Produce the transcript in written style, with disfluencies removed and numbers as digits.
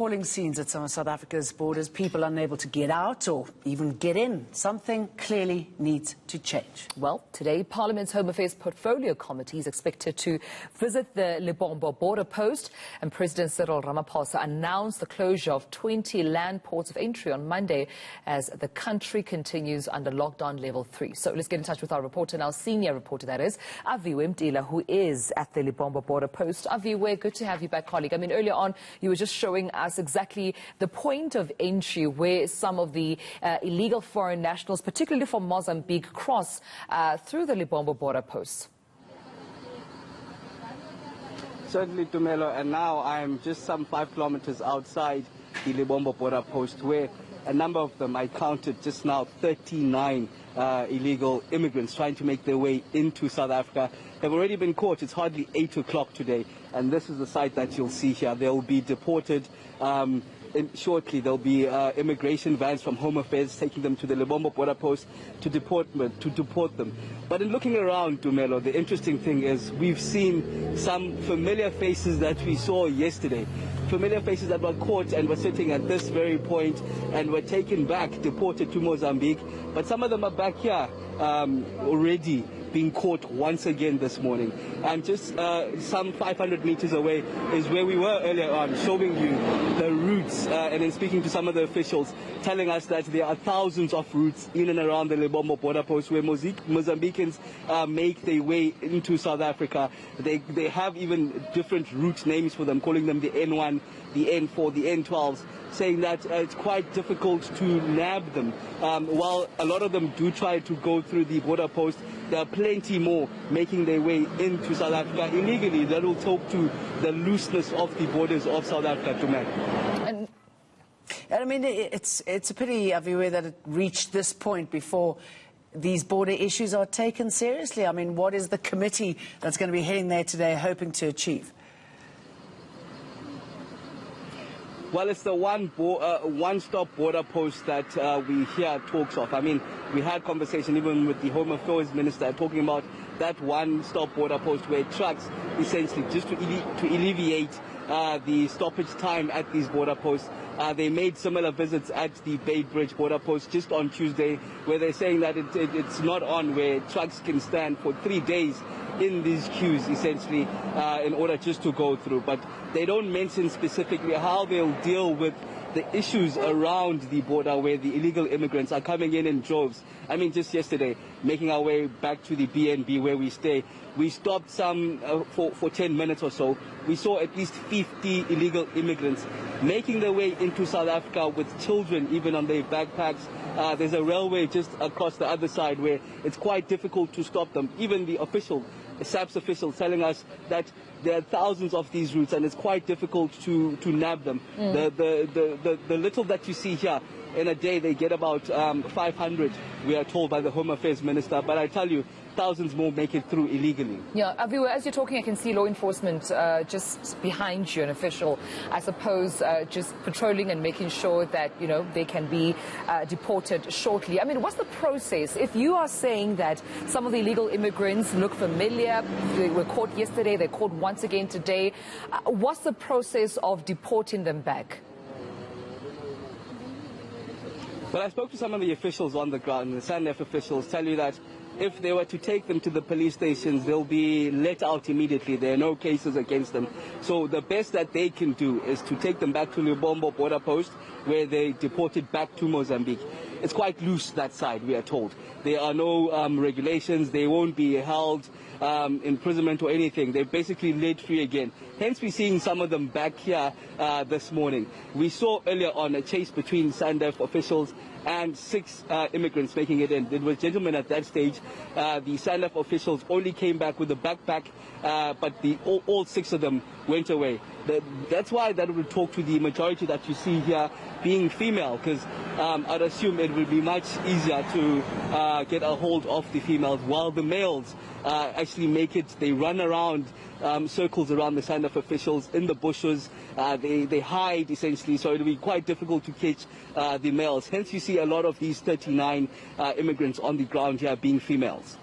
Appalling scenes at some of South Africa's borders, people unable to get out or even get in. Something clearly needs to change. Well, today, Parliament's Home Affairs Portfolio Committee is expected to visit the Lebombo border post, and President Cyril Ramaphosa announced the closure of 20 land ports of entry on Monday as the country continues under lockdown level 3. So let's get in touch with our reporter now, senior reporter that is, Aviwe Mtila, who is at the Lebombo border post. Aviwe, good to have you back, colleague. I mean, earlier on, you were just showing us exactly the point of entry where some of the illegal foreign nationals, particularly from Mozambique, cross through the Lebombo border posts. Certainly, Tumelo, and now I'm just some 5 kilometers outside the Lebombo border post, where a number of them, I counted just now, 39 illegal immigrants trying to make their way into South Africa. They've already been caught. It's hardly 8 o'clock today, and this is the site that you'll see here. They'll be deported shortly. There'll be immigration vans from Home Affairs taking them to the Lebombo border post to deport them. But in looking around, Tumelo, the interesting thing is we've seen some familiar faces that we saw yesterday. Familiar faces that were caught and were sitting at this very point and were taken back, deported to Mozambique. But some of them are back here already being caught once again this morning. And just some 500 meters away is where we were earlier on, showing you the routes and then speaking to some of the officials, telling us that there are thousands of routes in and around the Lebombo border post where Mozambicans make their way into South Africa. They have even different route names for them, calling them the N1, the N4, the N12s, saying that it's quite difficult to nab them. While a lot of them do try to go through the border post, there are plenty more making their way into South Africa illegally. That will talk to the looseness of the borders of South Africa to man. And I mean, it's a pity, Aviwe, that it reached this point before these border issues are taken seriously. I mean, what is the committee that's going to be heading there today hoping to achieve? Well, it's the one-stop border post that we hear talks of. I mean, we had conversation even with the Home Affairs Minister talking about that one-stop border post where trucks, essentially, just to alleviate the stoppage time at these border posts. They made similar visits at the Bay Bridge border post just on Tuesday, where they're saying that it's not on, where trucks can stand for 3 days in these queues, essentially, in order just to go through. But they don't mention specifically how they'll deal with the issues around the border where the illegal immigrants are coming in droves. I mean, just yesterday, making our way back to the BNB where we stay, we stopped some for 10 minutes or so. We saw at least 50 illegal immigrants making their way into South Africa with children even on their backpacks. There's a railway just across the other side where it's quite difficult to stop them. Even the SAPS official telling us that there are thousands of these routes and it's quite difficult to nab them. The little that you see here, in a day they get about 500, we are told by the Home Affairs Minister, but I tell you, thousands more make it through illegally. Yeah, Aviwe, as you're talking, I can see law enforcement just behind you, an official, I suppose, just patrolling and making sure that, you know, they can be deported shortly. I mean, what's the process? If you are saying that some of the illegal immigrants look familiar, they were caught yesterday, they're caught once again today, what's the process of deporting them back? Well, I spoke to some of the officials on the ground, the SANDF officials tell you that if they were to take them to the police stations, they'll be let out immediately. There are no cases against them. So the best that they can do is to take them back to Lebombo border post, where they deported back to Mozambique. It's quite loose, that side, we are told. There are no regulations. They won't be held imprisonment or anything. They're basically laid free again. Hence, we're seeing some of them back here this morning. We saw earlier on a chase between SANDF officials and 6 immigrants making it in. There was gentlemen at that stage. The SANDF officials only came back with a backpack, but all 6 of them went away. That's why that would talk to the majority that you see here being female, because I'd assume it would be much easier to get a hold of the females, while the males actually make it. They run around circles around the SANDF officials in the bushes. They hide, essentially, so it'll be quite difficult to catch the males. Hence, you see a lot of these 39 immigrants on the ground here being females.